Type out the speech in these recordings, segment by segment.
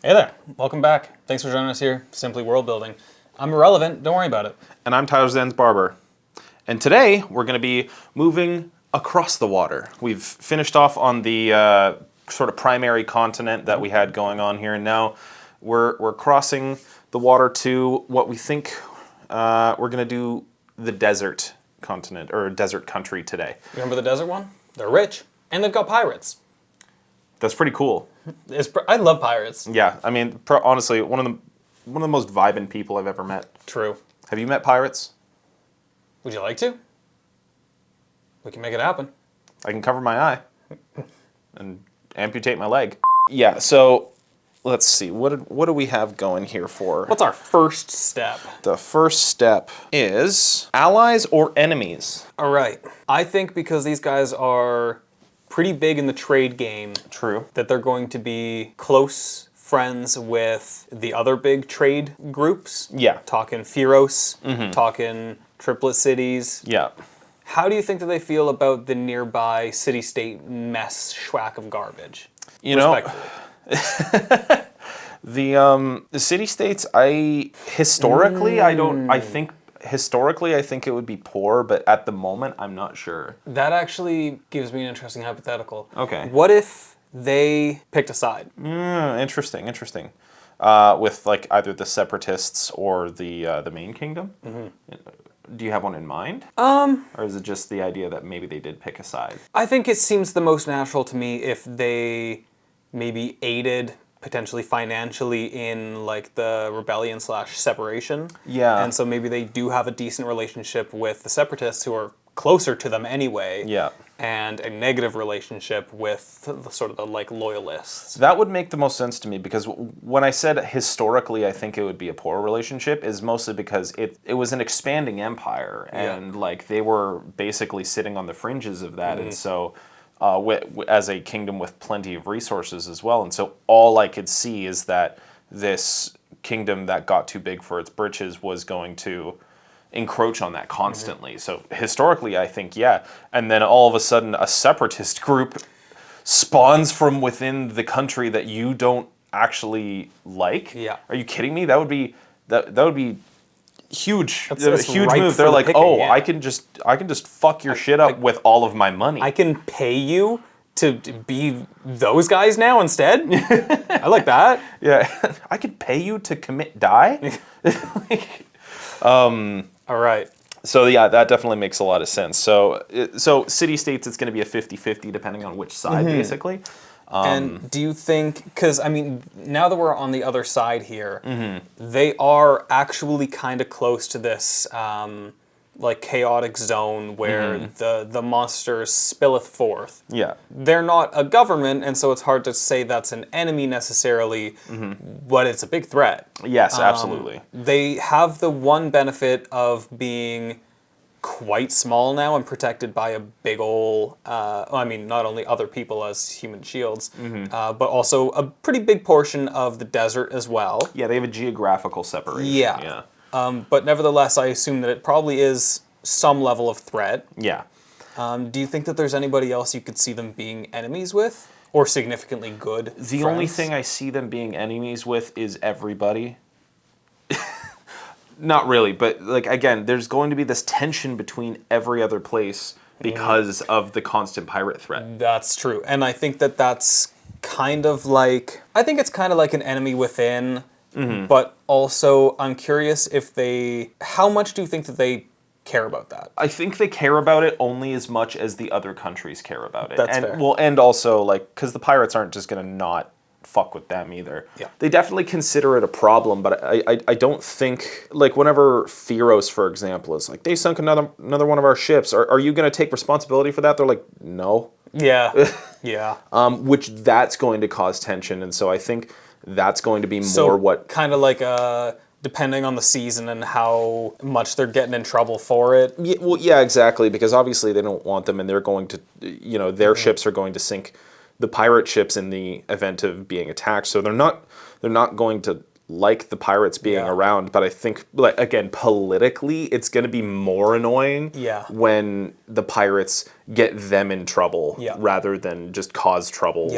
Hey there, welcome back. Thanks for joining us here, Simply Worldbuilding. I'm irrelevant, don't worry about it. And I'm Tyler Zen's barber. And today we're going to be moving across the water. We've finished off on the sort of primary continent that we had going on here, and now we're crossing the water to what we think we're going to do the desert continent, or desert country today. You remember the desert one? They're rich, and they've got pirates. That's pretty cool. I love pirates. Yeah, I mean, honestly, one of the most vibing people I've ever met. True. Have you met pirates? Would you like to? We can make it happen. I can cover my eye and amputate my leg. Yeah, so let's see. What do we have going here for? What's our first step? The first step is allies or enemies. All right. I think because these guys are pretty big in the trade game. True. That they're going to be close friends with the other big trade groups. Yeah. Talking Feros, talking Triplet Cities. Yeah. How do you think that they feel about the nearby city-state mess schwack of garbage? You know, Respectfully. the city-states, I think historically I think it would be poor, but at the moment I'm not sure. That actually gives me an interesting hypothetical. Okay. What if they picked a side? Interesting. With like either the separatists or the main kingdom. Do you have one in mind? Or is it just the idea that maybe they did pick a side? I think it seems the most natural to me if they maybe aided potentially financially in like the rebellion / separation. Yeah. And so maybe they do have a decent relationship with the separatists who are closer to them anyway. Yeah. And a negative relationship with the sort of the like loyalists. That would make the most sense to me, because when I said historically I think it would be a poor relationship is mostly because it was an expanding empire, and like they were basically sitting on the fringes of that, and so as a kingdom with plenty of resources as well, and so all I could see is that this kingdom that got too big for its britches was going to encroach on that constantly. So historically, I think, yeah. And then all of a sudden, a separatist group spawns from within the country that you don't actually like. Yeah. Are you kidding me? That would be huge. That's A huge ripe move. for They're the like, picking, oh, yeah. I can just fuck your shit up with all of my money. I can pay you to be those guys now instead? I like that. Yeah. I could pay you to commit die. All right. So yeah, that definitely makes a lot of sense. So city-states, it's going to be a 50-50 depending on which side, basically. And do you think, because I mean, now that we're on the other side here, they are actually kind of close to this like chaotic zone where the monsters spilleth forth. Yeah. They're not a government, and so it's hard to say that's an enemy necessarily, but it's a big threat. Yes, absolutely. They have the one benefit of being quite small now and protected by a big ol', I mean, not only other people as human shields, but also a pretty big portion of the desert as well. Yeah, they have a geographical separation. Yeah. But nevertheless, I assume that it probably is some level of threat. Yeah. Do you think that there's anybody else you could see them being enemies with? Or significantly good The friends? only thing I see them being enemies with is everybody. Not really, but like again, there's going to be this tension between every other place because of the constant pirate threat. That's true. And I think that that's kind of like... I think it's kind of like an enemy within, but also I'm curious if they... How much do you think that they care about that? I think they care about it only as much as the other countries care about it. That's and, fair. Well, and also, like, because the pirates aren't just going to not fuck with them either. Yeah. They definitely consider it a problem, but I don't think, like, whenever Feros, for example, is like, they sunk another one of our ships, are you going to take responsibility for that? They're like, no. Yeah. Yeah. Which that's going to cause tension, and so I think that's going to be more what... kind of like depending on the season and how much they're getting in trouble for it. Yeah, well, yeah, exactly, because obviously they don't want them, and they're going to, their ships are going to sink the pirate ships in the event of being attacked. So they're not going to like the pirates being around, but I think, like, again, politically, it's going to be more annoying when the pirates get them in trouble rather than just cause trouble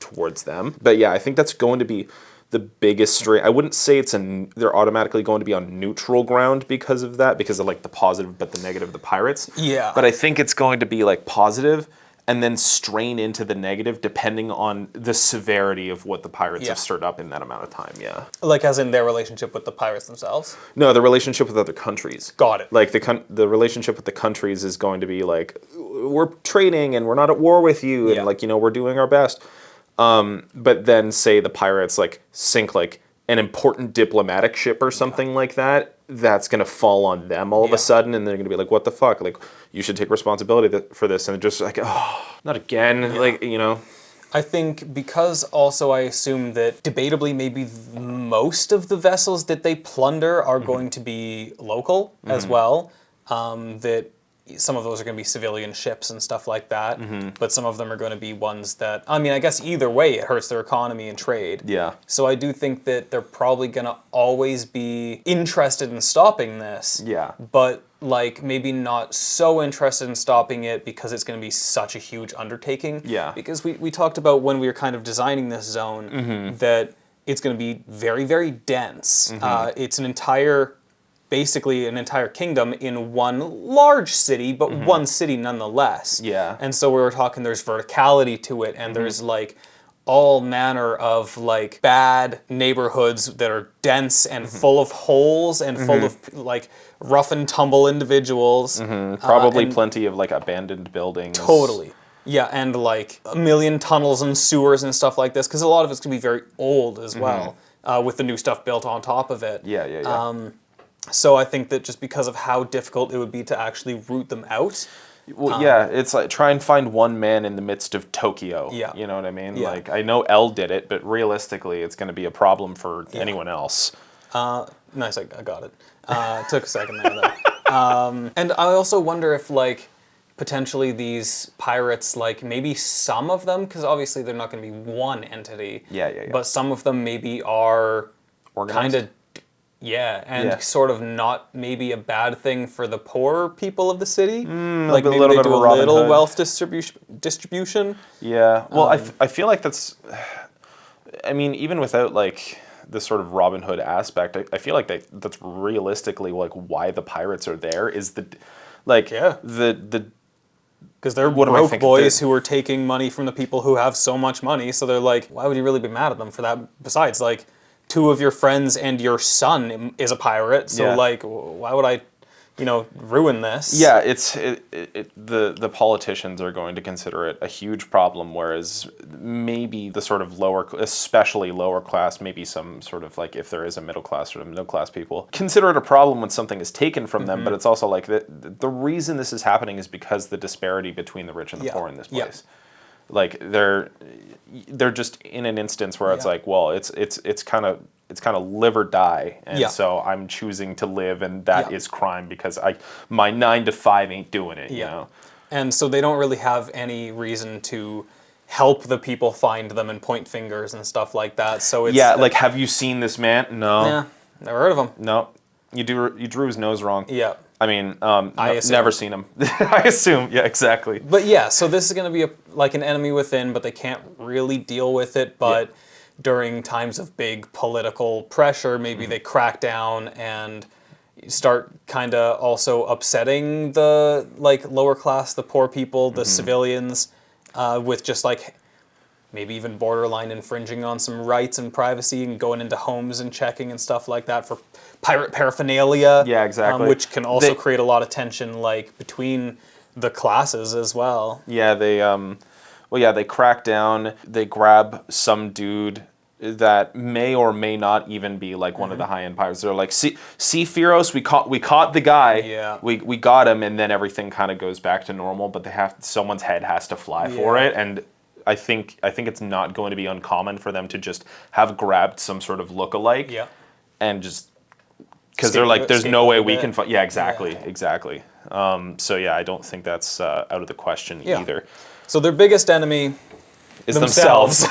towards them. But yeah, I think that's going to be the biggest strain. I wouldn't say they're automatically going to be on neutral ground because of that, because of like the positive but the negative of the pirates. Yeah. But I think it's going to be like positive and then strain into the negative depending on the severity of what the pirates have stirred up in that amount of time. Yeah. Like as in their relationship with the pirates themselves? No, the relationship with other countries. Got it. Like the relationship with the countries is going to be like, we're trading and we're not at war with you, and like, you know, we're doing our best. But then say the pirates like sink like an important diplomatic ship or something like that, that's going to fall on them all of a sudden, and they're going to be like, what the fuck? Like, you should take responsibility for this. And just like, oh, not again. Like, you know. I think because also I assume that debatably maybe most of the vessels that they plunder are going to be local as well. That some of those are going to be civilian ships and stuff like that, but some of them are going to be ones that, I mean, I guess either way it hurts their economy and trade. Yeah. So I do think that they're probably going to always be interested in stopping this. Yeah. But like maybe not so interested in stopping it because it's going to be such a huge undertaking. Yeah. Because we talked about when we were kind of designing this zone that it's going to be very, very dense. It's basically an entire kingdom in one large city, but one city nonetheless. Yeah. And so we were talking there's verticality to it, and there's like all manner of like bad neighborhoods that are dense and full of holes and full of like rough and tumble individuals. Probably plenty of like abandoned buildings. Totally. Yeah, and like a million tunnels and sewers and stuff like this, because a lot of it's going to be very old as well, with the new stuff built on top of it. Yeah. So I think that just because of how difficult it would be to actually root them out. Well, yeah, it's like try and find one man in the midst of Tokyo. Yeah. You know what I mean? Yeah. Like, I know L did it, but realistically, it's going to be a problem for anyone else. Nice, I got it. Took a second there, though. And I also wonder if, like, potentially these pirates, like, maybe some of them, because obviously they're not going to be one entity. Yeah. But some of them maybe are Organized? kind of... Yeah, and sort of not maybe a bad thing for the poor people of the city. Like maybe they do a little wealth distribution. Yeah, well, I feel like that's, I mean, even without like the sort of Robin Hood aspect, I feel like that's realistically like why the pirates are there is the, like, the because they're broke boys who are taking money from the people who have so much money, so they're like, why would you really be mad at them for that? Besides, like, 2 of your friends and your son is a pirate, so like, why would I, you know, ruin this? Yeah, the politicians are going to consider it a huge problem, whereas maybe the sort of especially lower class, maybe some sort of like, if there is a middle class or middle class people, consider it a problem when something is taken from them, but it's also like the reason this is happening is because the disparity between the rich and the poor in this place. Like they're just in an instance where it's like, well, it's kind of live or die, and so I'm choosing to live, and that is crime because my 9 to 5 ain't doing it. You know, and so they don't really have any reason to help the people find them and point fingers and stuff like that. So it's like, have you seen this man? No, never heard of him. No, you drew his nose wrong. Yeah. I mean, never seen him. I assume, yeah, exactly. But yeah, so this is going to be like an enemy within, but they can't really deal with it. But during times of big political pressure, maybe they crack down and start kind of also upsetting the like lower class, the poor people, the civilians, with just like maybe even borderline infringing on some rights and privacy and going into homes and checking and stuff like that for pirate paraphernalia. Yeah, exactly. Which can also create a lot of tension like between the classes as well. Yeah, they crack down, they grab some dude that may or may not even be like one of the high-end pirates. They're like, see Firos, we caught the guy. Yeah. We got him, and then everything kind of goes back to normal, but someone's head has to fly for it, and I think it's not going to be uncommon for them to just have grabbed some sort of look-alike, and just because they're like, there's no way we can find. Yeah, exactly. So yeah, I don't think that's out of the question either. So their biggest enemy is themselves.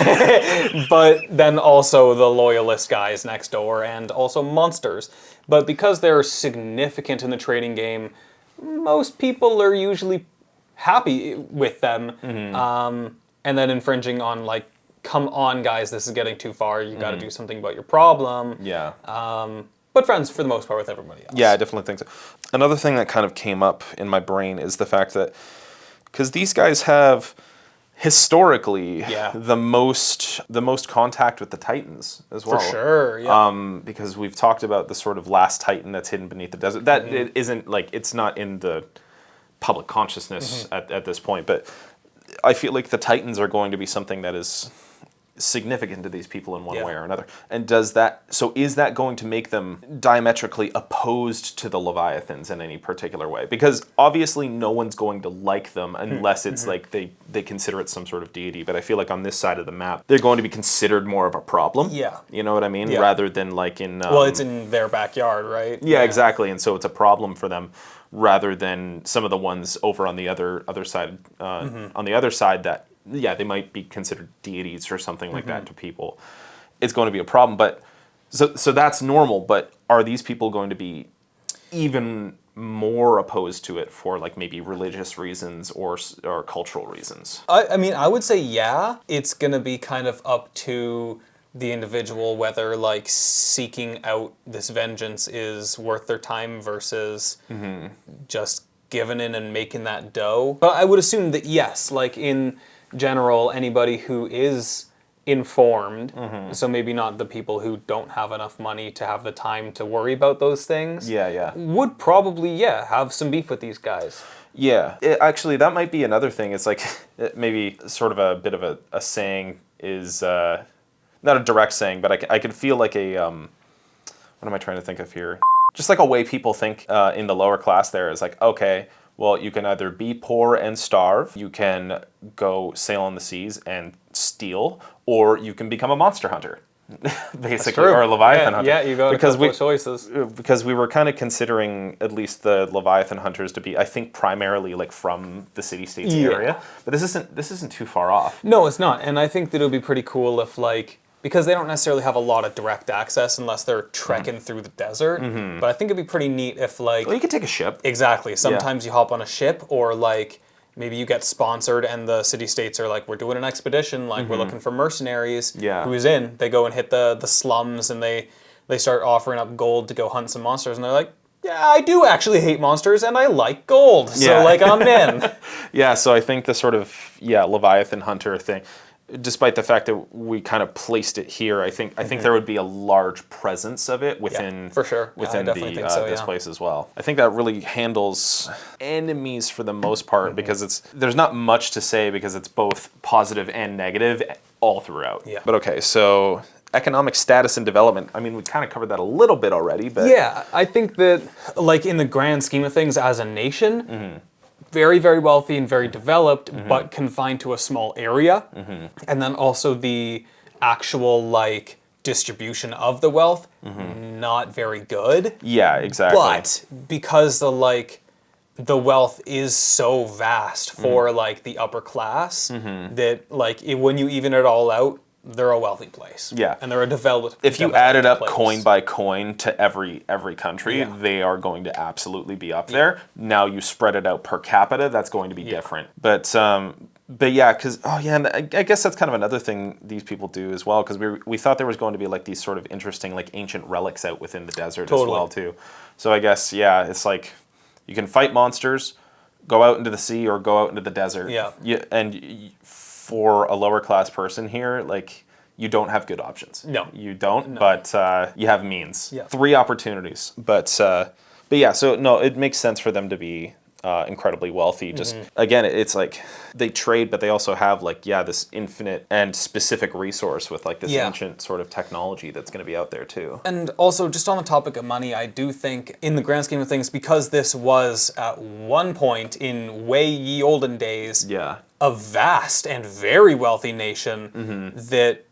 But then also the loyalist guys next door and also monsters. But because they're significant in the trading game, most people are usually happy with them. And then infringing on like come on, guys, this is getting too far. You got to do something about your problem. Yeah. But friends, for the most part, with everybody else. Yeah, I definitely think so. Another thing that kind of came up in my brain is the fact that, because these guys have historically the most contact with the Titans as well. For sure, yeah. Because we've talked about the sort of last Titan that's hidden beneath the desert. That it isn't like, it's not in the public consciousness at this point, but I feel like the Titans are going to be something that is significant to these people in one way or another. And is that going to make them diametrically opposed to the Leviathans in any particular way? Because obviously no one's going to like them unless it's like they consider it some sort of deity. But I feel like on this side of the map, they're going to be considered more of a problem. Yeah. You know what I mean? Rather than like in... well, it's in their backyard, right? Yeah, exactly. And so it's a problem for them rather than some of the ones over on the other side, on the other side that, they might be considered deities or something like that to people. It's going to be a problem, but so that's normal. But are these people going to be even more opposed to it for like maybe religious reasons or cultural reasons? I mean, I would say it's going to be kind of up to the individual whether like seeking out this vengeance is worth their time versus just giving in and making that dough. But I would assume that yes, like in general, anybody who is informed, so maybe not the people who don't have enough money to have the time to worry about those things, would probably, have some beef with these guys. Yeah, actually, that might be another thing. It's like maybe sort of a bit of a saying is, not a direct saying, but I could feel like a, what am I trying to think of here? Just like a way people think in the lower class there is like, okay, well, you can either be poor and starve, you can go sail on the seas and steal, or you can become a monster hunter, basically, or a Leviathan hunter. Yeah, you got a couple of choices. Because we were kind of considering at least the Leviathan hunters to be, I think, primarily like from the city-states area. But this isn't too far off. No, it's not. And I think that it would be pretty cool if like, because they don't necessarily have a lot of direct access unless they're trekking through the desert. But I think it'd be pretty neat if like... Well, you could take a ship. Exactly. Sometimes you hop on a ship, or like maybe you get sponsored and the city-states are like, we're doing an expedition, like we're looking for mercenaries. Who's in? They go and hit the slums and they start offering up gold to go hunt some monsters. And they're like, yeah, I do actually hate monsters and I like gold. So like I'm in. So I think the sort of, Leviathan hunter thing... Despite the fact that we kind of placed it here, I think there would be a large presence of it within for sure. within this place as well. I think that really handles enemies for the most part because there's not much to say because it's both positive and negative all throughout. But okay, so economic status and development. I mean, we kind of covered that a little bit already, but I think that like in the grand scheme of things as a nation. Very, very wealthy and very developed, but confined to a small area. And then also the actual like distribution of the wealth, not very good. Yeah, exactly. But because the wealth is so vast for like the upper class that like when you even it all out, they're a wealthy place. Yeah. And they're a developed If you added up coin by coin to every country, they are going to absolutely be up there. Now you spread it out per capita, that's going to be different. But yeah, because, and I guess that's kind of another thing these people do as well, because we thought there was going to be like these sort of interesting like ancient relics out within the desert as well too. So I guess, it's like you can fight monsters, go out into the sea or go out into the desert. And for a lower class person here, like you don't have good options. No, you don't. No. But you have means. 3 opportunities. But yeah. So no, it makes sense for them to be incredibly wealthy. Just again, it's like they trade, but they also have like this infinite and specific resource with like this ancient sort of technology that's going to be out there too. And also, just on the topic of money, I do think in the grand scheme of things, because this was at one point in way ye olden days, a vast and very wealthy nation, that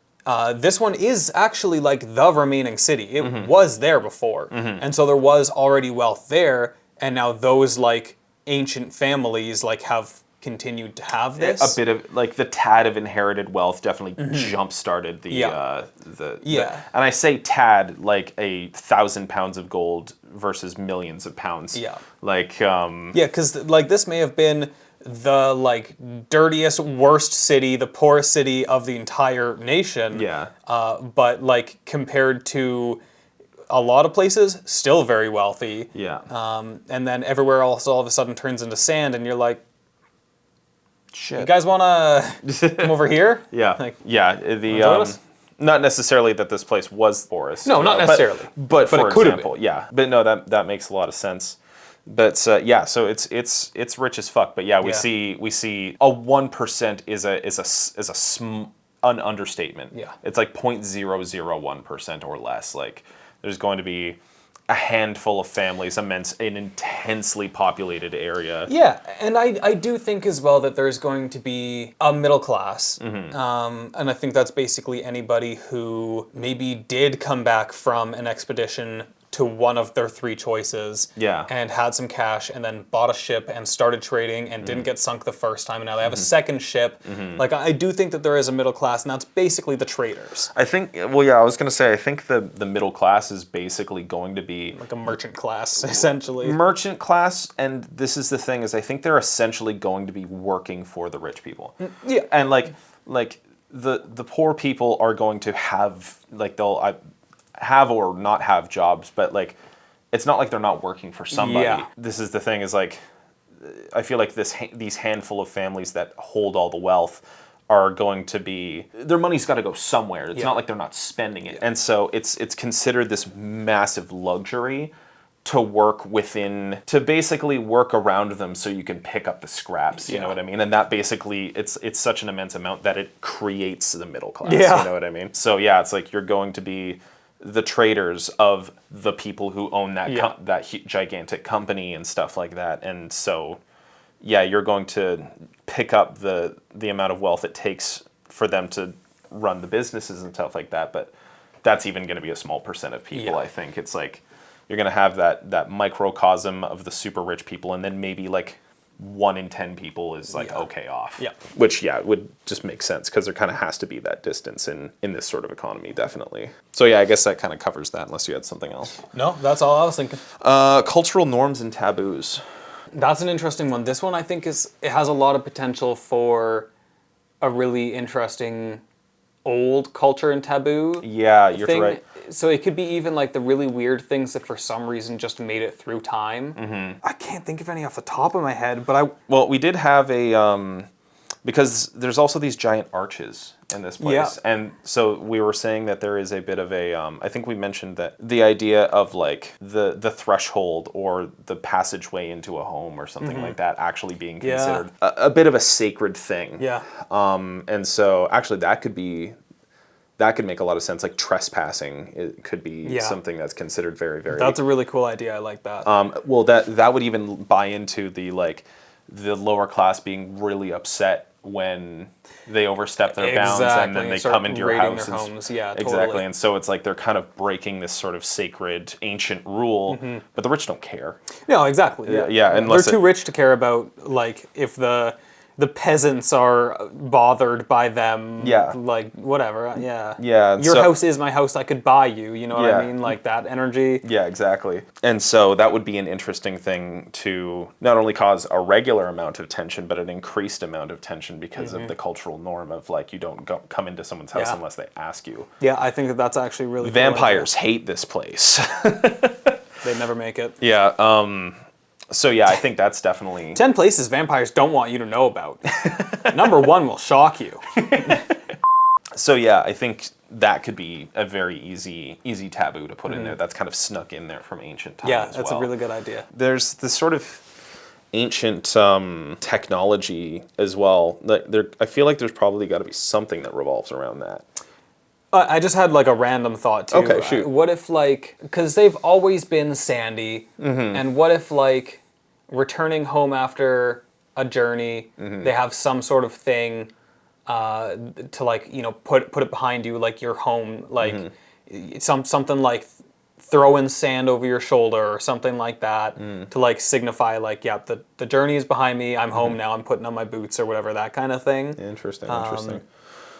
this one is actually like the remaining city. It was there before, and so there was already wealth there, and now those like ancient families like have continued to have this. A bit of like the tad of inherited wealth definitely jump started the and I say tad like 1,000 pounds of gold versus millions of pounds. Like because like this may have been the like dirtiest, worst city, the poorest city of the entire nation. Yeah. But like compared to a lot of places, still very wealthy. Yeah. And then everywhere else all of a sudden turns into sand, and you're like, Shit. you guys want to come over here? Yeah. Like, yeah. join us? Not necessarily that this place was forest. No, not necessarily. But for it could have example, been. yeah. But no, that makes a lot of sense. But yeah, so it's rich as fuck. But yeah, we see a 1% is an understatement. Yeah. It's like 0.001% or less. Like there's going to be a handful of families, an intensely populated area. Yeah, and I do think as well that there's going to be a middle class. And I think that's basically anybody who maybe did come back from an expedition to one of their three choices. Yeah. And had some cash and then bought a ship and started trading and didn't get sunk the first time, and now they have a second ship. Like, I do think that there is a middle class, and that's basically the traders. I think, well, yeah, I was going to say, I think the middle class is basically going to be Like a merchant class, essentially. merchant class, and this is the thing, is I think they're essentially going to be working for the rich people. Yeah. And like the poor people are going to have, like, they'll have or not have jobs, but like it's not like they're not working for somebody. Yeah. This is the thing, is like I feel like these handful of families that hold all the wealth are going to be, their money's got to go somewhere. It's not like they're not spending it. And so it's considered this massive luxury to work within, to basically work around them so you can pick up the scraps, you know what I mean? And that basically, it's such an immense amount that it creates the middle class, you know what I mean? So yeah, it's like you're going to be the traders of the people who own that gigantic company and stuff like that. And so yeah, you're going to pick up the amount of wealth it takes for them to run the businesses and stuff like that, but that's even going to be a small percent of people. I think it's like you're going to have that microcosm of the super rich people, and then maybe like 1 in 10 people is like okay off. Which would just make sense, because there kind of has to be that distance in this sort of economy, definitely. So yeah, I guess that kind of covers that, unless you had something else. No, that's all I was thinking. Cultural norms and taboos. That's an interesting one. This one, I think, it has a lot of potential for a really interesting old culture and taboo. Yeah, you're thing. right. So it could be even like the really weird things that for some reason just made it through time. I can't think of any off the top of my head, but Well, we did have a because there's also these giant arches in this place, and so we were saying that there is a bit of a I think we mentioned that the idea of like the threshold or the passageway into a home or something like that actually being considered a bit of a sacred thing. And so actually that could make a lot of sense. Like trespassing, it could be something that's considered very, very. That's a really cool idea. I like that. Well, that would even buy into the lower class being really upset when they overstep their bounds and then they come into your house. Their homes. Yeah, exactly. totally. And so it's like they're kind of breaking this sort of sacred ancient rule, but the rich don't care. No, exactly. Yeah. Unless they're too rich to care about like if the peasants are bothered by them. Like whatever. Yeah. Your house is my house. I could buy you. You know what I mean? Like that energy. Yeah, exactly. And so that would be an interesting thing to not only cause a regular amount of tension, but an increased amount of tension because of the cultural norm of like you don't come into someone's house unless they ask you. Yeah, I think that's actually really Vampires hate this place. They never make it. Yeah. So yeah, I think that's definitely 10 places vampires don't want you to know about. Number 1 will shock you. So yeah, I think that could be a very easy taboo to put in there. That's kind of snuck in there from ancient times. Yeah, that's a really good idea. There's this sort of ancient technology as well. I feel like there's probably got to be something that revolves around that. I just had like a random thought too. Okay, shoot. What if like, because they've always been sandy, and what if like returning home after a journey, they have some sort of thing to like, you know, put it behind you, like your home, like something like throwing sand over your shoulder or something like that to like signify like, yeah, the journey is behind me, I'm home now, I'm putting on my boots or whatever, that kind of thing. Interesting.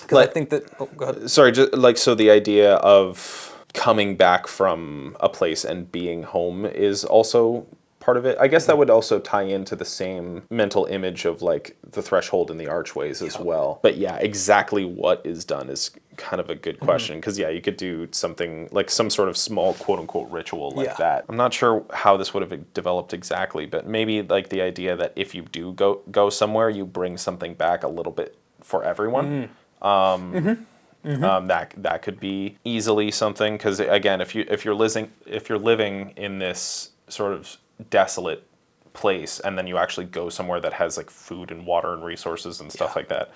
Because I think that, go ahead. Sorry, just like, so the idea of coming back from a place and being home is also part of it. I guess that would also tie into the same mental image of like the threshold and the archways as well. But yeah, exactly what is done is kind of a good question, because yeah, you could do something like some sort of small quote unquote ritual like that. I'm not sure how this would have developed exactly, but maybe like the idea that if you do go somewhere, you bring something back a little bit for everyone. That could be easily something, because again, if you're living in this sort of desolate place, and then you actually go somewhere that has like food and water and resources and stuff like that,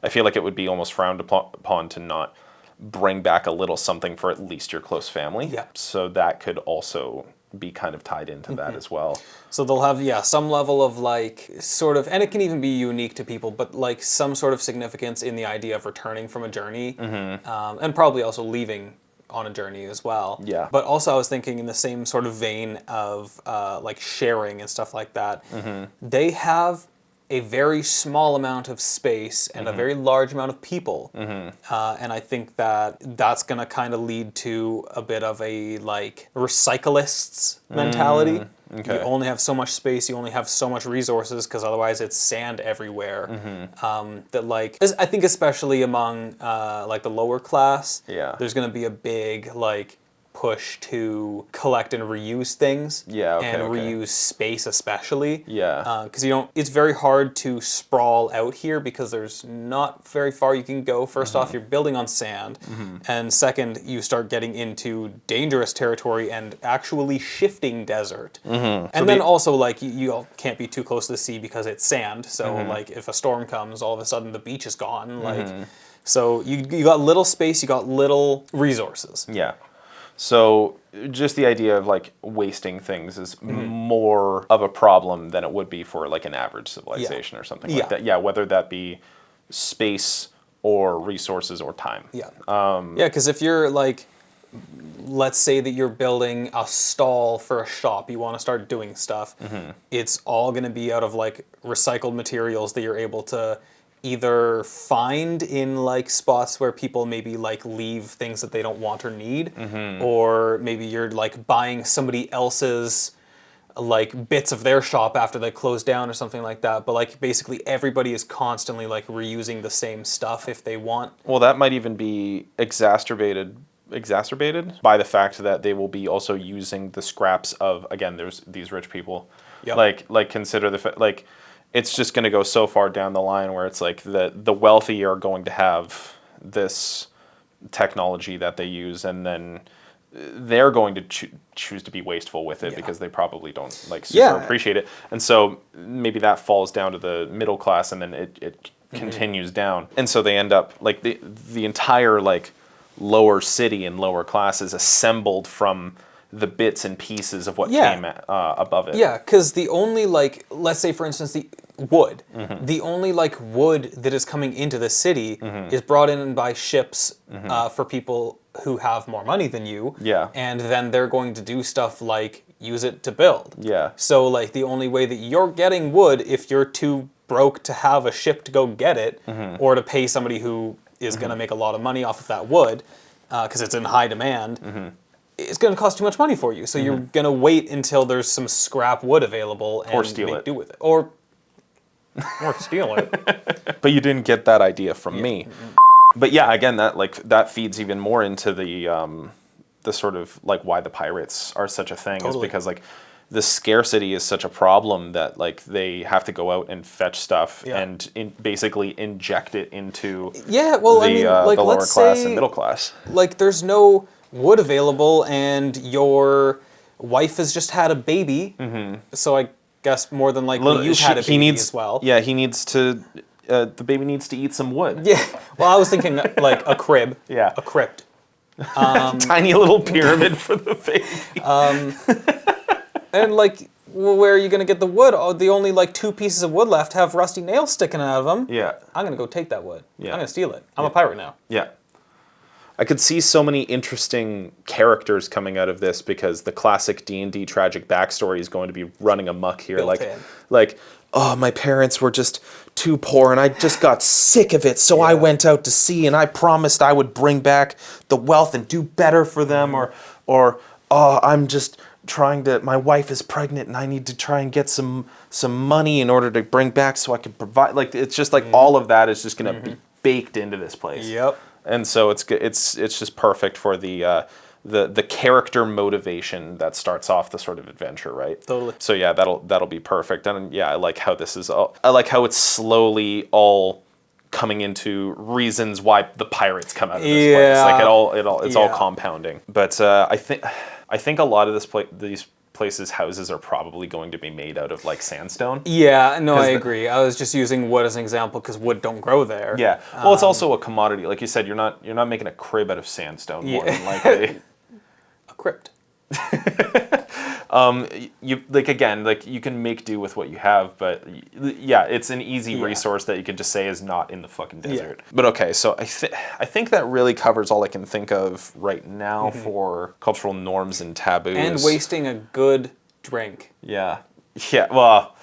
I feel like it would be almost frowned upon to not bring back a little something for at least your close family. Yeah. So that could also be kind of tied into that as well. So they'll have, some level of like sort of, and it can even be unique to people, but like some sort of significance in the idea of returning from a journey, and probably also leaving on a journey as well. Yeah. But also I was thinking in the same sort of vein of like sharing and stuff like that. They have a very small amount of space and a very large amount of people. And I think that that's going to kind of lead to a bit of a like recyclists mentality. Okay. You only have so much space, you only have so much resources, because otherwise it's sand everywhere. That like, I think especially among like the lower class, there's going to be a big like push to collect and reuse things. And reuse space especially. Because it's very hard to sprawl out here, because there's not very far you can go. First off, you're building on sand, and second, you start getting into dangerous territory and actually shifting desert. And so then also like you can't be too close to the sea because it's sand. So like if a storm comes, all of a sudden the beach is gone. Like so you got little space, you got little resources. So just the idea of like wasting things is more of a problem than it would be for like an average civilization or something like that. Whether that be space or resources or time. Because if you're like, let's say that you're building a stall for a shop, you want to start doing stuff, it's all going to be out of like recycled materials that you're able to either find in like spots where people maybe like leave things that they don't want or need, or maybe you're like buying somebody else's like bits of their shop after they close down or something like that. But like basically everybody is constantly like reusing the same stuff if they want. Well, that might even be exacerbated by the fact that they will be also using the scraps of, again, there's these rich people. Like consider like it's just going to go so far down the line where it's like the wealthy are going to have this technology that they use, and then they're going to choose to be wasteful with it because they probably don't like super appreciate it. And so maybe that falls down to the middle class, and then it continues down. And so they end up like the entire like lower city and lower class is assembled from the bits and pieces of what came above it. Yeah, because the only like, let's say for instance, the wood. The only like wood that is coming into the city is brought in by ships for people who have more money than you. And then they're going to do stuff like use it to build. So like the only way that you're getting wood, if you're too broke to have a ship to go get it, or to pay somebody who is going to make a lot of money off of that wood, because it's in high demand, it's going to cost too much money for you. So you're going to wait until there's some scrap wood available and make do with it. Or steal it. But you didn't get that idea from me. But yeah, again, that feeds even more into the sort of like why the pirates are such a thing, is because like the scarcity is such a problem that like they have to go out and fetch stuff and basically inject it into the lower class and middle class. Like there's no wood available and your wife has just had a baby, so I guess more than likely you've had a baby as well. Yeah, he needs to, the baby needs to eat some wood. Yeah, well I was thinking like a crib. A crypt. Tiny little pyramid for the baby. And like, well, where are you going to get the wood? Oh, the only like 2 pieces of wood left have rusty nails sticking out of them. I'm going to go take that wood. I'm going to steal it. I'm a pirate now. I could see so many interesting characters coming out of this, because the classic D&D tragic backstory is going to be running amok here. Like, oh, my parents were just too poor and I just got sick of it, so I went out to sea and I promised I would bring back the wealth and do better for them, or oh, I'm just my wife is pregnant and I need to try and get some money in order to bring back so I can provide. Like, it's just like all of that is just going to be baked into this place. Yep. And so it's just perfect for the character motivation that starts off the sort of adventure, right? Totally. So yeah, that'll be perfect. And yeah, I like how I like how it's slowly all coming into reasons why the pirates come out of this place. Like it's all compounding. But I think a lot of these places' houses are probably going to be made out of like sandstone. Yeah, no, I agree. I was just using wood as an example because wood don't grow there. Yeah. Well, it's also a commodity. Like you said, you're not making a crib out of sandstone more than likely. A crypt. You like, again, like, you can make do with what you have, but yeah, it's an easy resource that you can just say is not in the fucking desert. Yeah. But okay, so I think that really covers all I can think of right now for cultural norms and taboos. And wasting a good drink. Yeah. Well,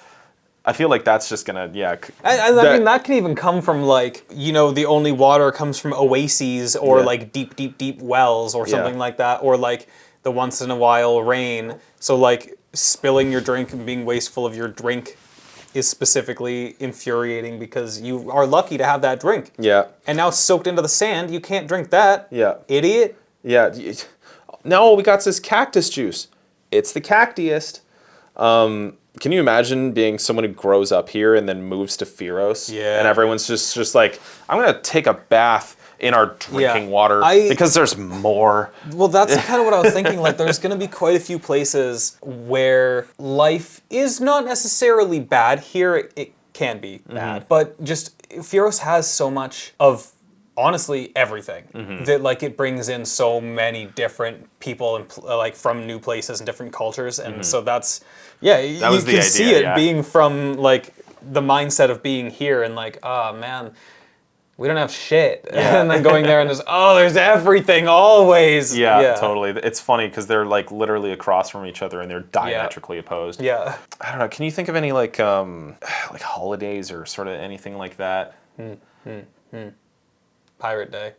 I feel like that's just gonna I mean, that can even come from, like, the only water comes from oases or like deep wells or something like that, or like the once in a while rain. So like spilling your drink and being wasteful of your drink is specifically infuriating because you are lucky to have that drink. Yeah. And now it's soaked into the sand. You can't drink that. Yeah. Idiot. Yeah. No, we got this cactus juice. It's the cactiest. Can you imagine being someone who grows up here and then moves to Firos? Yeah. And everyone's just like, I'm going to take a bath in our drinking water because there's more. Well, that's kind of what I was thinking. Like, there's going to be quite a few places where life is not necessarily bad. Here, it can be bad. But just, Firos has so much of, honestly, everything. That, like, it brings in so many different people and like from new places and different cultures. And so that's, you can see it being from, like, the mindset of being here and like, oh, man, we don't have shit. And then going there and just, there's everything always. Yeah, totally. It's funny because they're like literally across from each other and they're diametrically opposed. Yeah. I don't know. Can you think of any like holidays or sort of anything like that? Pirate Day.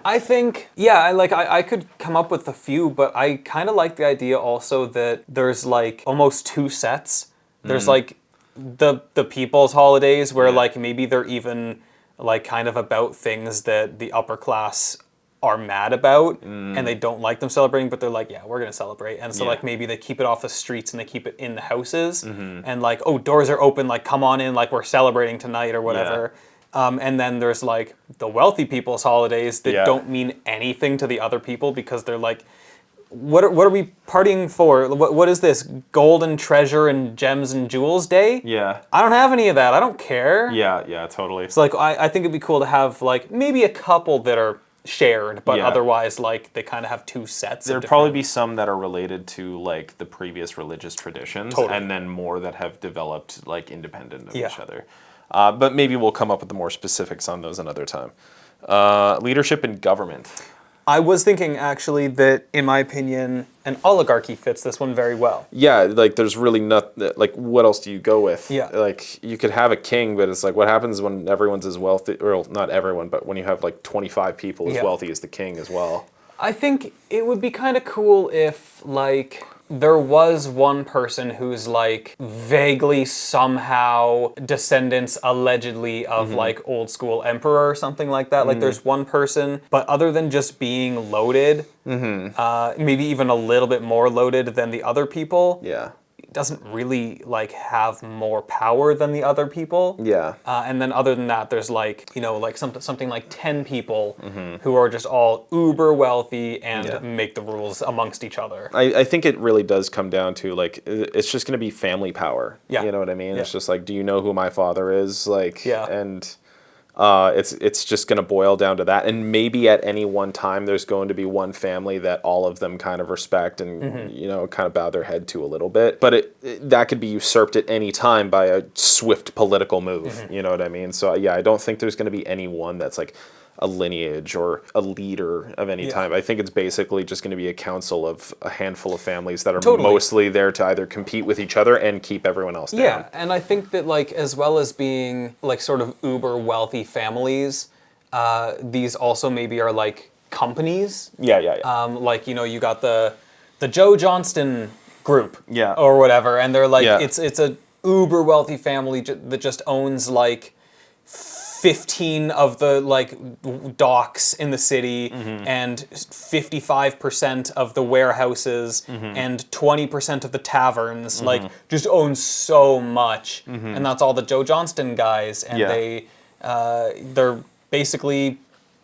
I think, I could come up with a few, but I kind of like the idea also that there's like almost two sets. There's like the people's holidays where like maybe they're even like kind of about things that the upper class are mad about and they don't like them celebrating, but they're like, yeah, we're gonna celebrate. And so like maybe they keep it off the streets and they keep it in the houses and like, oh, doors are open, like come on in, like we're celebrating tonight or whatever. And then there's like the wealthy people's holidays that don't mean anything to the other people because they're like, what are we partying for? What is this? Golden treasure and gems and jewels day? Yeah. I don't have any of that. I don't care. Yeah, totally. So like, I think it'd be cool to have like maybe a couple that are shared, but otherwise like they kind of have two sets. There'd probably be some that are related to like the previous religious traditions and then more that have developed like independent of each other. But maybe we'll come up with the more specifics on those another time. Leadership in government. I was thinking, actually, that, in my opinion, an oligarchy fits this one very well. Yeah, like, there's really not, like, what else do you go with? Yeah. Like, you could have a king, but it's like, what happens when everyone's as wealthy, or not everyone, but when you have, like, 25 people as wealthy as the king as well? I think it would be kind of cool if, like, there was one person who's like vaguely somehow descendants allegedly of like old school emperor or something like that. Like there's one person, but other than just being loaded, maybe even a little bit more loaded than the other people. Yeah. Doesn't really like have more power than the other people. Yeah. And then other than that, there's like, like something like 10 people who are just all uber wealthy and make the rules amongst each other. I think it really does come down to like, it's just going to be family power. Yeah. You know what I mean? Yeah. It's just like, do you know who my father is? Like, and it's just going to boil down to that. And maybe at any one time, there's going to be one family that all of them kind of respect and, kind of bow their head to a little bit. But that could be usurped at any time by a swift political move. You know what I mean? So, yeah, I don't think there's going to be anyone that's like a lineage or a leader of any time. I think it's basically just going to be a council of a handful of families that are mostly there to either compete with each other and keep everyone else down. Yeah, and I think that like as well as being like sort of uber wealthy families, these also maybe are like companies. Yeah. Like, you know, you got the Joe Johnston group, Yeah. or whatever, and they're like, Yeah. it's a uber wealthy family that just owns like 15 of the like docks in the city, and 55% of the warehouses, and 20% of the taverns, like just owns so much, and that's all the Joe Johnston guys, and they're basically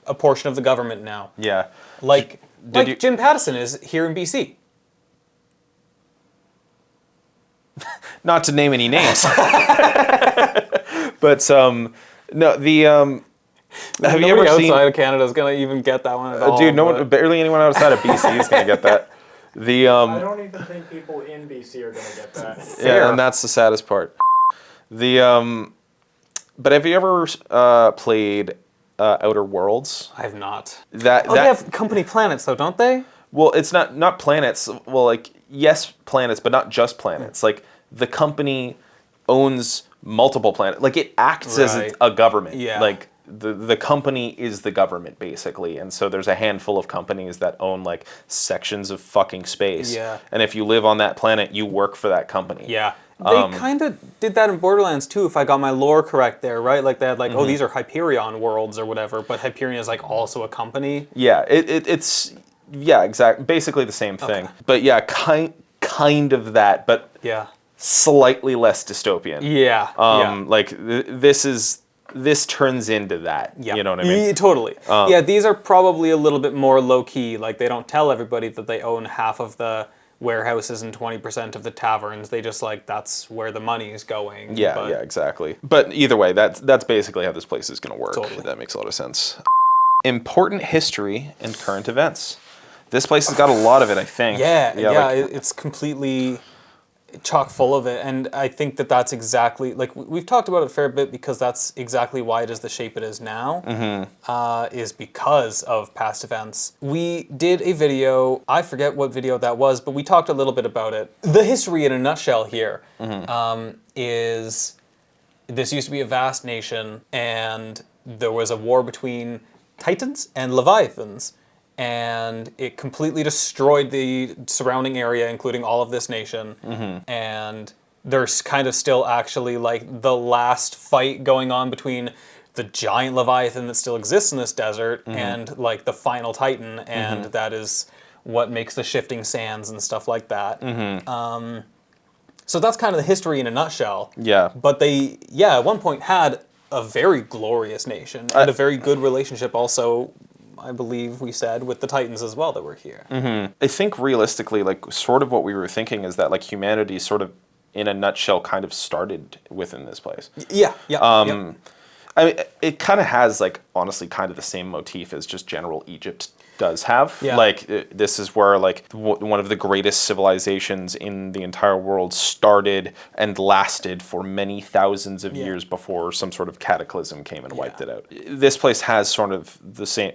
a portion of the government now. Yeah. Like you- Jim Pattison is here in BC. Not to name any names. But no, the have you ever Nobody seen? outside of Canada is gonna even get that one at all. Dude, no but- one, barely anyone outside of BC is gonna get that. The I don't even think people in BC are going to get that. yeah, and that's the saddest part. The but have you ever played Outer Worlds? I have not. That They have company planets though, don't they? well, it's not planets. Well, like yes, planets, but not just planets. Like the company owns multiple planets. Like it acts as Right. a government. Yeah. Like the company is the government basically, and so there's a handful of companies that own like sections of fucking space. Yeah. And if you live on that planet, you work for that company. Yeah. They kind of did that in Borderlands too, if I got my lore correct there, right? Like they had like, oh, these are Hyperion worlds or whatever, but Hyperion is like also a company. Yeah. It's yeah, exactly. Basically the same thing. Okay. But yeah, kind of that, but Yeah. slightly less dystopian. Yeah. Like this turns into that. Yeah. You know what I mean? Yeah, totally. Yeah, these are probably a little bit more low key. Like they don't tell everybody that they own half of the warehouses and 20% of the taverns. They just like that's where the money is going. Yeah, but yeah, exactly. But either way, that's basically how this place is going to work. Totally. That makes a lot of sense. Important history and current events. This place has got a lot of it, I think. Yeah, like- it's completely chock full of it, and I think that that's exactly like we've talked about it a fair bit because that's exactly why it is the shape it is now. Is because of past events. We did a video. I forget what video that was, but we talked a little bit about it. The history in a nutshell here is this used to be a vast nation, and there was a war between Titans and Leviathans. And it completely destroyed the surrounding area, including all of this nation. And there's kind of still actually like the last fight going on between the giant Leviathan that still exists in this desert and like the final Titan, and that is what makes the shifting sands and stuff like that. So that's kind of the history in a nutshell. Yeah. But they, at one point had a very glorious nation and a very good relationship also, I believe we said, with the Titans as well that were here. I think realistically, like sort of what we were thinking is that like humanity sort of in a nutshell kind of started within this place. Yeah. I mean, it kind of has like honestly kind of the same motif as just general Egypt does have. Yeah. Like this is where like one of the greatest civilizations in the entire world started and lasted for many thousands of years before some sort of cataclysm came and wiped it out. This place has sort of the same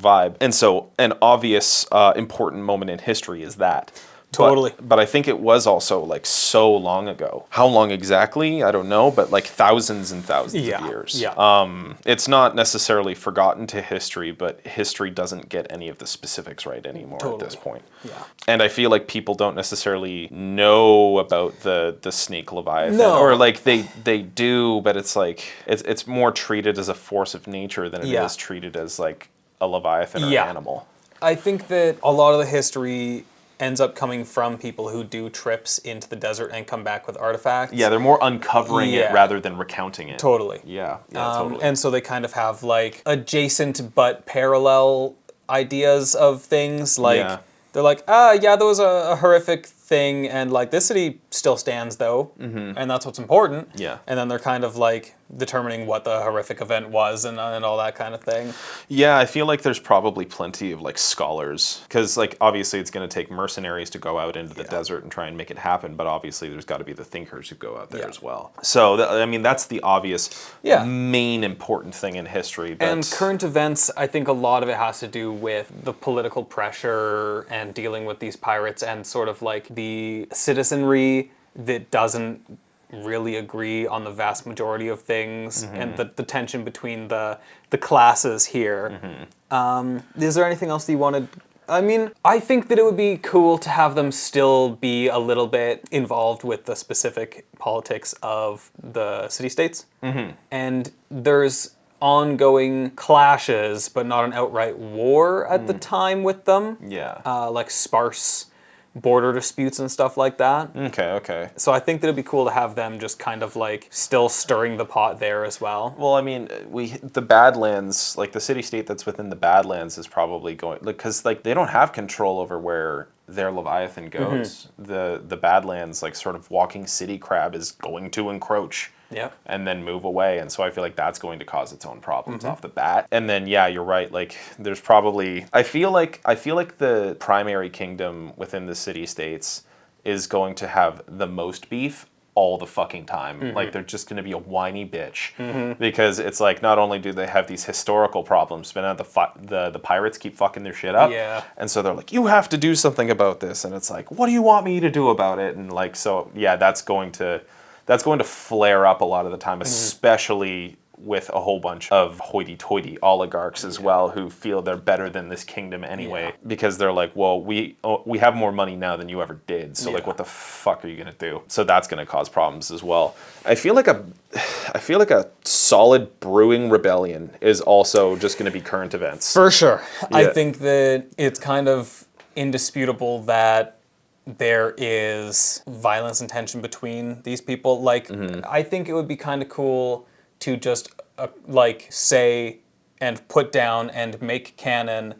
vibe, and so an obvious important moment in history is that. Totally. But I think it was also like so long ago. How long exactly? I don't know, but like thousands and thousands of years. Yeah. It's not necessarily forgotten to history, but history doesn't get any of the specifics right anymore at this point. Yeah. And I feel like people don't necessarily know about the snake Leviathan. No. Or like they do, but it's like it's more treated as a force of nature than it is treated as like a Leviathan or an animal. I think that a lot of the history ends up coming from people who do trips into the desert and come back with artifacts. Yeah, they're more uncovering it rather than recounting it. Totally. Yeah, totally. And so they kind of have like adjacent but parallel ideas of things. Like they're like, there was a horrific thing, and like this city still stands though, and that's what's important. Yeah. And then they're kind of like determining what the horrific event was and all that kind of thing. Yeah, I feel like there's probably plenty of like scholars, because like obviously it's going to take mercenaries to go out into the desert and try and make it happen, but obviously there's got to be the thinkers who go out there as well. So I mean that's the obvious main important thing in history. But... And current events, I think a lot of it has to do with the political pressure and dealing with these pirates and sort of like the citizenry that doesn't really agree on the vast majority of things, and the tension between the classes here. Is there anything else that you wanted? I mean, I think that it would be cool to have them still be a little bit involved with the specific politics of the city-states. And there's ongoing clashes, but not an outright war at the time with them. Yeah. Like sparse border disputes and stuff like that. Okay. So I think that it'd be cool to have them just kind of like still stirring the pot there as well. Well, I mean, the Badlands, like the city-state that's within the Badlands is probably going, because like they don't have control over where their Leviathan goes. The Badlands, like sort of walking city crab, is going to encroach. Yep. And then move away, and so I feel like that's going to cause its own problems off the bat. And then yeah, you're right. Like there's probably I feel like the primary kingdom within the city-states is going to have the most beef all the fucking time. Like they're just going to be a whiny bitch because it's like not only do they have these historical problems, but now the pirates keep fucking their shit up. Yeah. And so they're like, you have to do something about this, and it's like, what do you want me to do about it? And like, so yeah, that's going to flare up a lot of the time, especially with a whole bunch of hoity-toity oligarchs as well, who feel they're better than this kingdom anyway, because they're like, well, we have more money now than you ever did, so like, what the fuck are you gonna do? So that's gonna cause problems as well. I feel like a solid brewing rebellion is also just gonna be current events. For sure. I Yeah. think that it's kind of indisputable that there is violence and tension between these people. Like, I think it would be kind of cool to just like say and put down and make canon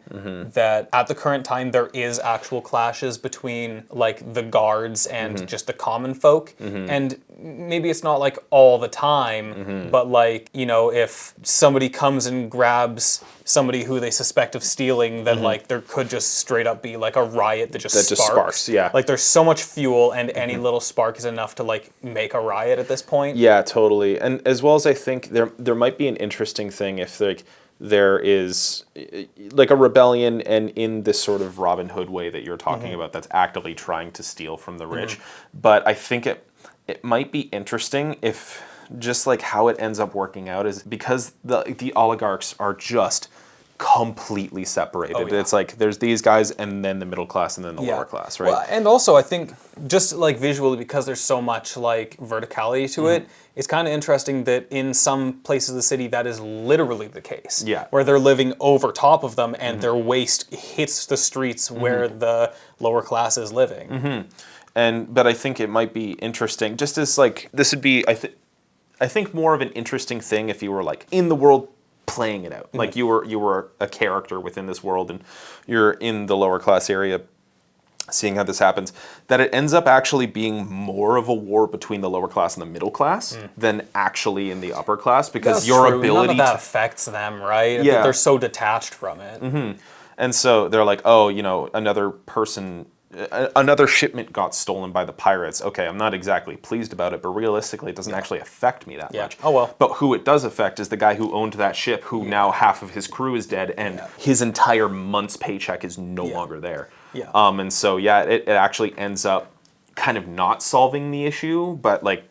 that at the current time there is actual clashes between like the guards and just the common folk. And maybe it's not like all the time, but like, you know, if somebody comes and grabs somebody who they suspect of stealing, then like there could just straight up be like a riot that just sparks. Yeah. Like there's so much fuel, and any little spark is enough to like make a riot at this point. Yeah, totally. And as well as I think there might be an interesting thing if like there is like a rebellion, and in this sort of Robin Hood way that you're talking about, that's actively trying to steal from the rich. But I think it might be interesting if just like how it ends up working out is because the oligarchs are just completely separated. Oh, yeah. It's like there's these guys and then the middle class and then the lower class, right? Well, and also I think just like visually, because there's so much like verticality to it, it's kind of interesting that in some places of the city that is literally the case. Yeah. Where they're living over top of them and their waste hits the streets where the lower class is living. But I think it might be interesting, just as like this would be I think more of an interesting thing if you were like in the world playing it out. Like you were a character within this world and you're in the lower class area seeing how this happens, that it ends up actually being more of a war between the lower class and the middle class than actually in the upper class, because That's your true. ability None of that to affects them, right? Yeah. They're so detached from it. And so they're like, oh, you know, another shipment got stolen by the pirates. Okay, I'm not exactly pleased about it, but realistically, it doesn't actually affect me that much. Oh, well. But who it does affect is the guy who owned that ship, who now half of his crew is dead, and his entire month's paycheck is no longer there. Yeah. And so, yeah, it actually ends up kind of not solving the issue, but like,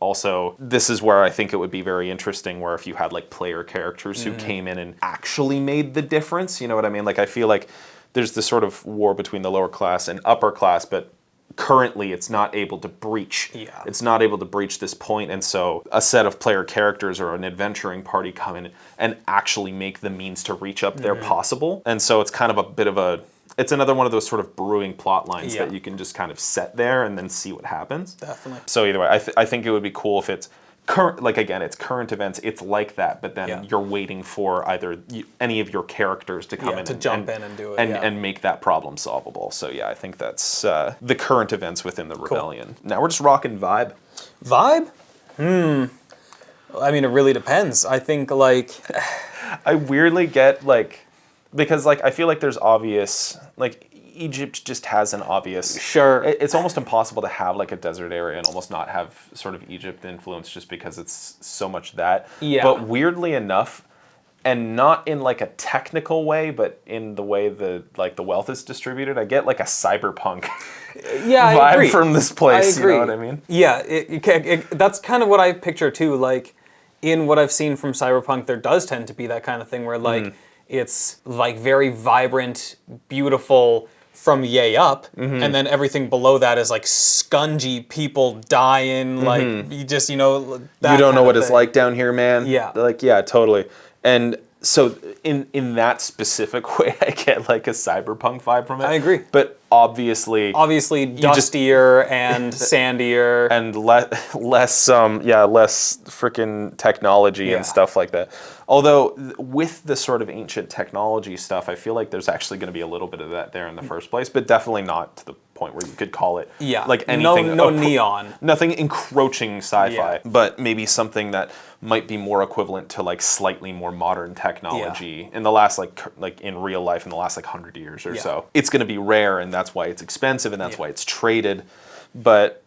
also, this is where I think it would be very interesting, where if you had like player characters who came in and actually made the difference, you know what I mean? Like, I feel like there's this sort of war between the lower class and upper class, but currently it's not able to breach. Yeah. It's not able to breach this point, and so a set of player characters or an adventuring party come in and actually make the means to reach up there possible. And so it's kind of a bit of it's another one of those sort of brewing plot lines that you can just kind of set there and then see what happens. Definitely. So either way, I think it would be cool if it's current, like again, it's current events, it's like that, but then you're waiting for either any of your characters to come in to jump in and do it. and make that problem solvable. So yeah, I think that's the current events within the rebellion. Now we're just rocking vibe. Vibe? I mean, it really depends. I think like I weirdly get like, because like I feel like there's obvious, like Egypt just has an obvious. Sure. It's almost impossible to have like a desert area and almost not have sort of Egypt influence, just because it's so much that. Yeah. But weirdly enough, and not in like a technical way, but in the way the wealth is distributed. I get like a cyberpunk vibe from this place. I agree. You know what I mean? Yeah, that's kind of what I picture too. Like in what I've seen from Cyberpunk, there does tend to be that kind of thing where like it's like very vibrant, beautiful from yay up, and then everything below that is like scungy people dying, like you just that You don't know what it's thing. like down here, man. Yeah. Like, yeah, totally. And so in that specific way, I get like a cyberpunk vibe from it. I agree. But obviously dustier and sandier and less freaking technology and stuff like that. Although with the sort of ancient technology stuff, I feel like there's actually going to be a little bit of that there in the first place, but definitely not to the point where you could call it like anything. No neon. Nothing encroaching sci-fi, but maybe something that might be more equivalent to like slightly more modern technology in the last like in real life in the last like 100 years or so. It's going to be rare, and that's why it's expensive, and that's why it's traded. But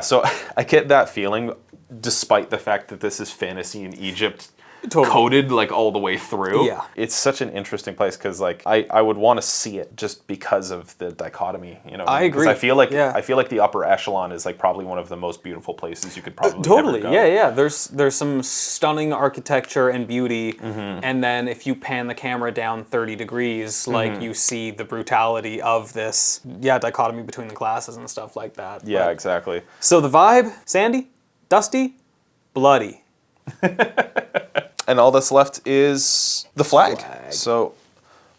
so I get that feeling, despite the fact that this is fantasy in Egypt. Coded like all the way through. Yeah. It's such an interesting place because like I would want to see it just because of the dichotomy, I agree. I feel like the upper echelon is like probably one of the most beautiful places you could probably totally ever go. Yeah. There's some stunning architecture and beauty, and then if you pan the camera down 30 degrees, like you see the brutality of this dichotomy between the classes and stuff like that. Yeah, exactly. So the vibe: sandy, dusty, bloody. And all that's left is the flag. So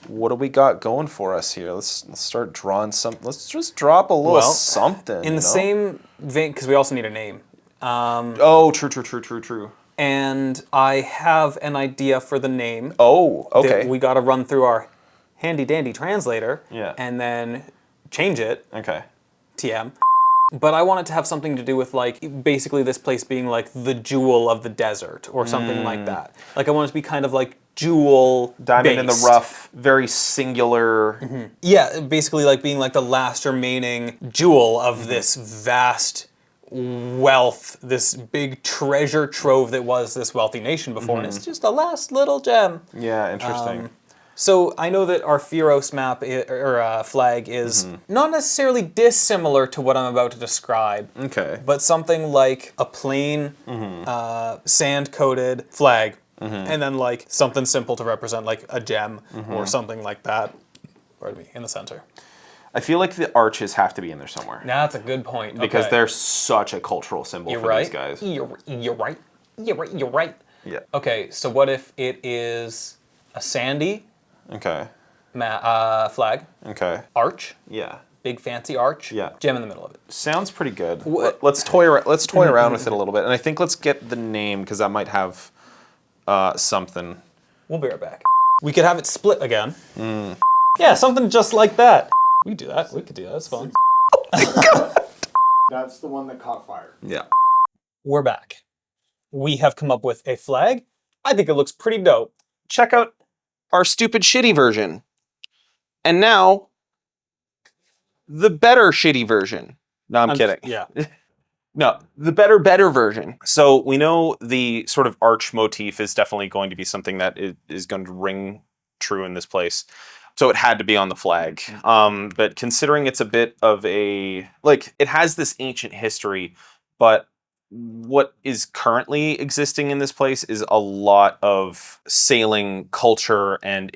what do we got going for us here? Let's start drawing some. Let's just drop a little something. In the same vein, because we also need a name. True. And I have an idea for the name. Oh, okay. We got to run through our handy dandy translator. Yeah. And then change it. Okay. TM. But I want it to have something to do with like basically this place being like the jewel of the desert or something like that. Like I want it to be kind of like jewel diamond in the rough, very singular. Yeah, basically like being like the last remaining jewel of this vast wealth, this big treasure trove that was this wealthy nation before, and it's just the last little gem. Yeah, interesting. So I know that our Pharos map flag is not necessarily dissimilar to what I'm about to describe. Okay. But something like a plain sand-coated flag, and then like something simple to represent like a gem or something like that. Pardon me, in the center. I feel like the arches have to be in there somewhere. Now that's a good point. Because they're such a cultural symbol these guys. You're right. Yeah. Okay, so what if it is a sandy flag? Okay. Arch. Yeah. Big fancy arch. Yeah. Gem in the middle of it. Sounds pretty good. Let's toy around with it a little bit, and I think let's get the name because that might have something. We'll be right back. We could have it split again. Yeah, something just like that. We could do that. That's fun. Oh my god! That's the one that caught fire. Yeah. We're back. We have come up with a flag. I think it looks pretty dope. Check out our stupid shitty version. And now, the better shitty version. No, I'm kidding. Yeah. No, the better version. So we know the sort of arch motif is definitely going to be something that is going to ring true in this place. So it had to be on the flag. But considering it's a bit of a, like, it has this ancient history, but what is currently existing in this place is a lot of sailing culture, and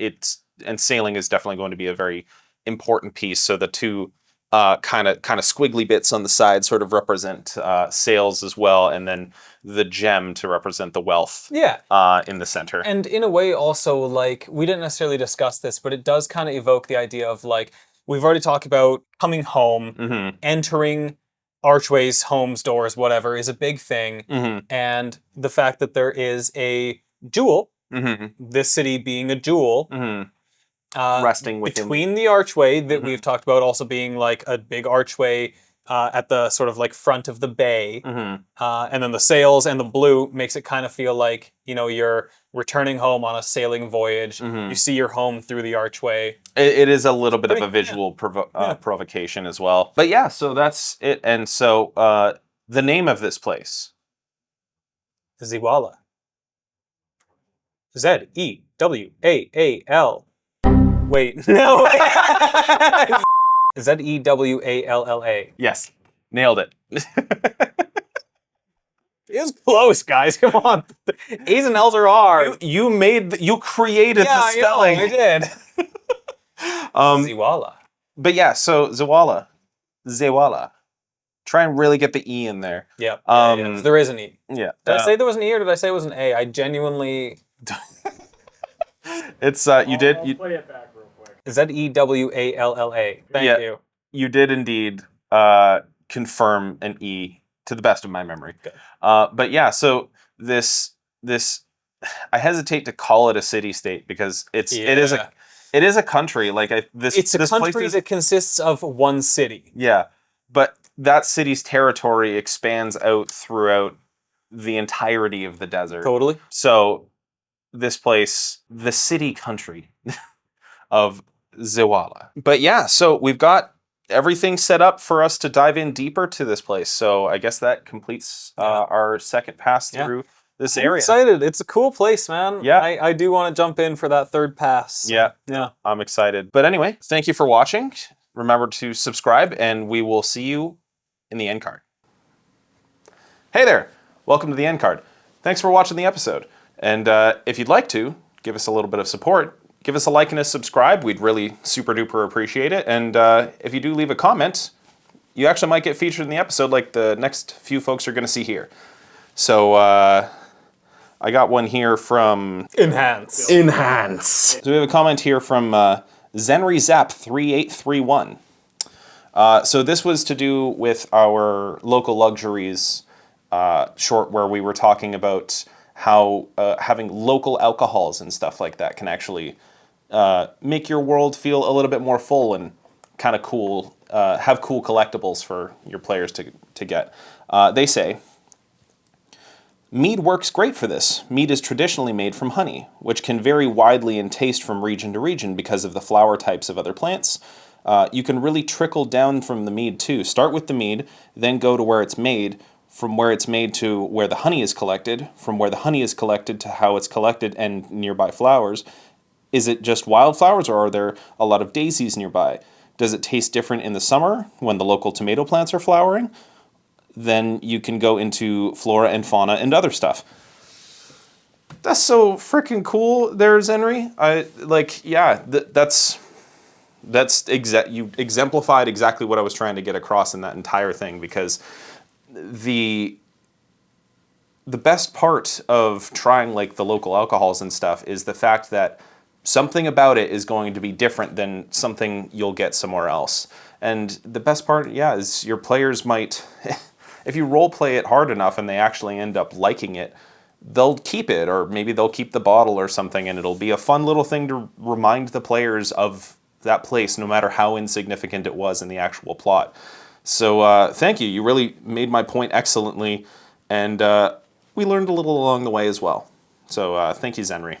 sailing is definitely going to be a very important piece. So the two kind of squiggly bits on the side sort of represent sails as well, and then the gem to represent the wealth in the center. And in a way also, like, we didn't necessarily discuss this, but it does kind of evoke the idea of, like, we've already talked about coming home, entering archways, homes, doors, whatever, is a big thing. And the fact that there is a jewel, this city being a jewel, resting within between the archway that we've talked about also being like a big archway at the sort of like front of the bay, and then the sails and the blue makes it kind of feel like, you know, you're returning home on a sailing voyage. You see your home through the archway. It is a little bit of a visual provocation as well. But yeah, so that's it. And so the name of this place, Zewalla. Zewall. Wait, no. Zewalla. Yes, nailed it. It was close, guys. Come on. A's and L's are hard. You created the spelling. I did. Zewalla. But yeah, so Zewalla. Try and really get the E in there. Yep. Yeah. There is an E. Yeah. Did I say there was an E or did I say it was an A? I genuinely... It's you did I'll play it back real quick. Zewalla. Thank you. You did indeed confirm an E to the best of my memory. Okay. But yeah, so this I hesitate to call it a city-state because it is a country. Like it's a country that consists of one city. Yeah, but that city's territory expands out throughout the entirety of the desert. Totally. So this place, the city country of Zewalla. But yeah, so we've got everything set up for us to dive in deeper to this place. So I guess that completes our second pass through this area. I'm excited. It's a cool place, man. Yeah. I do want to jump in for that third pass. So, yeah. Yeah. I'm excited. But anyway, thank you for watching. Remember to subscribe and we will see you in the end card. Hey there. Welcome to the end card. Thanks for watching the episode. And if you'd like to, give us a little bit of support. Give us a like and a subscribe. We'd really super duper appreciate it. And if you do leave a comment, you actually might get featured in the episode like the next few folks are going to see here. So I got one here from... Enhance. So we have a comment here from ZenryZap3831. So this was to do with our local luxuries short where we were talking about how having local alcohols and stuff like that can actually make your world feel a little bit more full and kind of cool, have cool collectibles for your players to get. They say, mead works great for this. Mead is traditionally made from honey, which can vary widely in taste from region to region because of the flower types of other plants. You can really trickle down from the mead too. Start with the mead, then go to where it's made, from where it's made to where the honey is collected, from where the honey is collected to how it's collected and nearby flowers. Is it just wildflowers or are there a lot of daisies nearby? Does it taste different in the summer when the local tomato plants are flowering? Then you can go into flora and fauna and other stuff. That's so freaking cool there, Zenry. You exemplified exactly what I was trying to get across in that entire thing, because the best part of trying like the local alcohols and stuff is the fact that something about it is going to be different than something you'll get somewhere else. And the best part, is your players might, if you role play it hard enough and they actually end up liking it, they'll keep it, or maybe they'll keep the bottle or something, and it'll be a fun little thing to remind the players of that place, no matter how insignificant it was in the actual plot. So thank you. You really made my point excellently, and we learned a little along the way as well. So thank you, Zenry.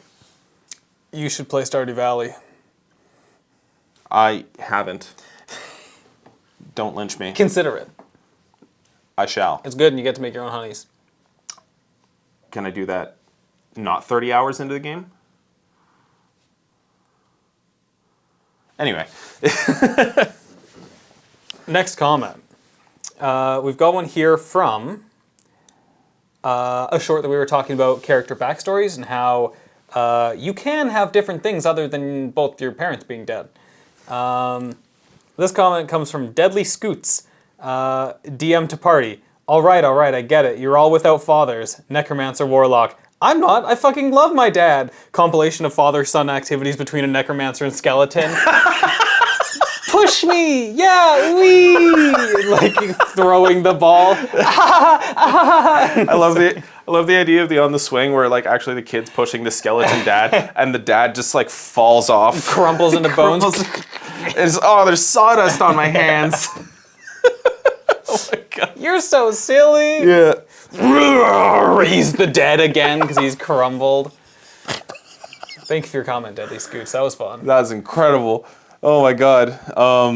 You should play Stardew Valley. I haven't. Don't lynch me. Consider it. I shall. It's good and you get to make your own honeys. Can I do that not 30 hours into the game? Anyway. Next comment. We've got one here from a short that we were talking about character backstories and how you can have different things other than both your parents being dead. This comment comes from Deadly Scoots. DM to party. All right, I get it. You're all without fathers. Necromancer Warlock. I'm not. I fucking love my dad. Compilation of father-son activities between a necromancer and skeleton. Push me! Yeah, wee! Like throwing the ball. I love the idea of the on the swing where like actually the kid's pushing the skeleton dad and the dad just like falls off. Crumbles into bones. There's sawdust on my hands. Oh my god. You're so silly. Yeah. He's the dead again because he's crumbled. Thank you for your comment, Deadly Scoots. That was fun. That was incredible. Oh my god. How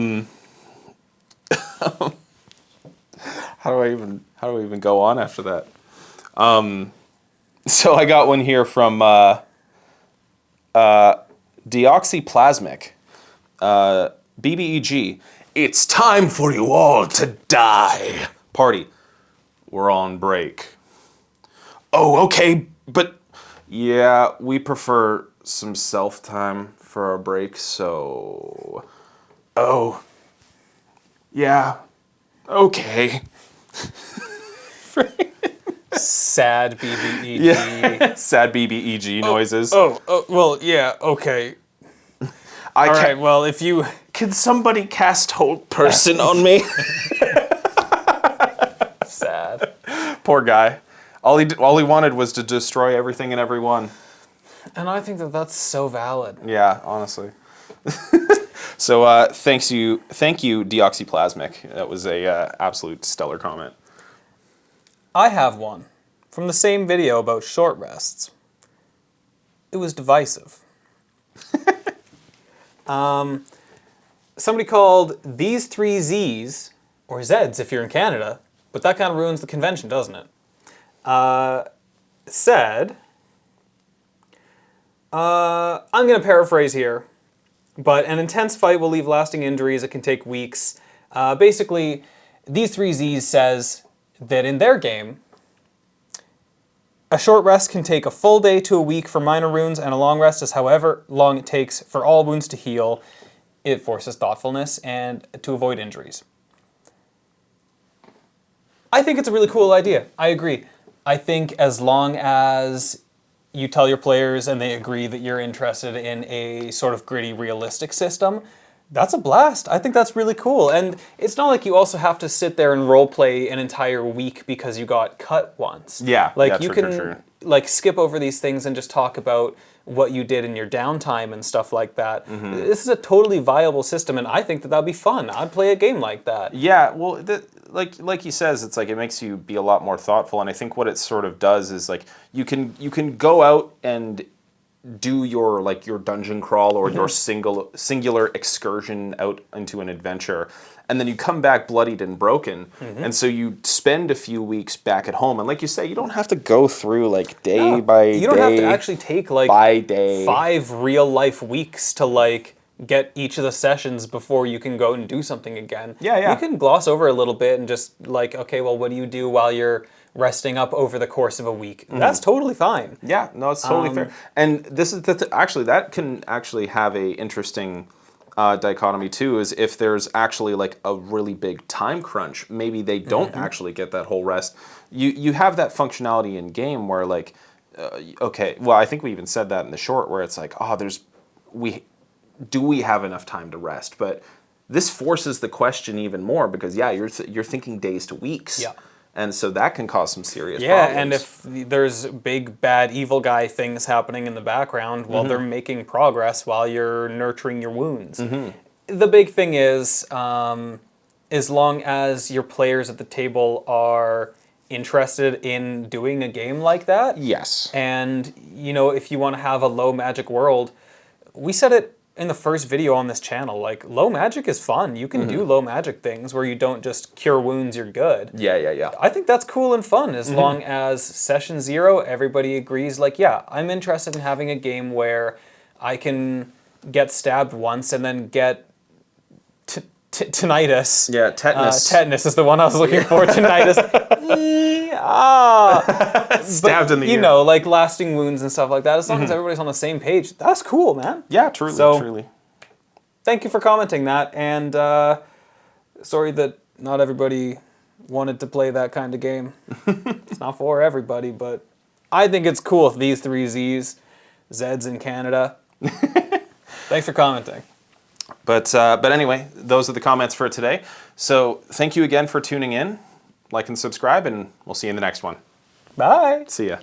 do I even go on after that? So I got one here from Deoxyplasmic. BBEG. It's time for you all to die. Party. We're on break. Oh, okay, but yeah, we prefer some self-time for our break, so... Oh. Yeah. Okay. Sad BBEG. Yeah. Sad BBEG noises. Well, yeah, okay. All right, well, if you... Can somebody cast Hold Person on me? Sad. Poor guy. All he wanted was to destroy everything and everyone. And I think that that's so valid. Yeah, honestly. So thank you, Deoxyplasmic. That was a absolute stellar comment. I have one from the same video about short rests. It was divisive. Somebody called these 3 Zs, or Zs if you're in Canada, but that kind of ruins the convention, doesn't it? Said, I'm going to paraphrase here, but an intense fight will leave lasting injuries. It can take weeks. Basically, these 3 Zs says that in their game, a short rest can take a full day to a week for minor wounds, and a long rest is however long it takes for all wounds to heal. It forces thoughtfulness and to avoid injuries. I think it's a really cool idea. I agree. I think as long as you tell your players and they agree that you're interested in a sort of gritty, realistic system, that's a blast. I think that's really cool. And it's not like you also have to sit there and roleplay an entire week because you got cut once. Yeah, like yeah, you true, can true. like skip over these things and just talk about what you did in your downtime and stuff like that. Mm-hmm. This is a totally viable system, and I think that that'd be fun. I'd play a game like that. Yeah, well, like he says, it's like it makes you be a lot more thoughtful, and I think what it sort of does is like you can go out and do your dungeon crawl or your singular excursion out into an adventure, and then you come back bloodied and broken, and so you spend a few weeks back at home, and like you say, you don't have to go through like day by day. You don't have to actually take like by day 5 real life weeks to like get each of the sessions before you can go and do something again. Yeah. You can gloss over a little bit and just like, okay, well, what do you do while you're resting up over the course of a week? That's totally fine. Yeah, no, it's totally fair. And this is actually that can actually have a interesting dichotomy too. Is if there's actually like a really big time crunch, maybe they don't actually get that whole rest. You have that functionality in game where like, okay, well, I think we even said that in the short where it's like, do we have enough time to rest? But this forces the question even more because you're thinking days to weeks. Yeah. And so that can cause some serious problems. And if there's big, bad, evil guy things happening in the background while they're making progress while you're nurturing your wounds. The big thing is, as long as your players at the table are interested in doing a game like that. Yes. And, if you want to have a low magic world, we said it in the first video on this channel, like, low magic is fun. You can do low magic things where you don't just cure wounds, you're good. Yeah. I think that's cool and fun as long as session 0, everybody agrees, like, yeah, I'm interested in having a game where I can get stabbed once and then get tinnitus. Yeah, tetanus. Tetanus is the one I was looking for, tinnitus. Stabbed in the ear. Like lasting wounds and stuff like that. As long as everybody's on the same page, that's cool, man. Yeah, truly. Thank you for commenting that, and sorry that not everybody wanted to play that kind of game. It's not for everybody, but I think it's cool if these 3 Zs in Canada. Thanks for commenting. But anyway, those are the comments for today. So thank you again for tuning in. Like and subscribe, and we'll see you in the next one. Bye. See ya.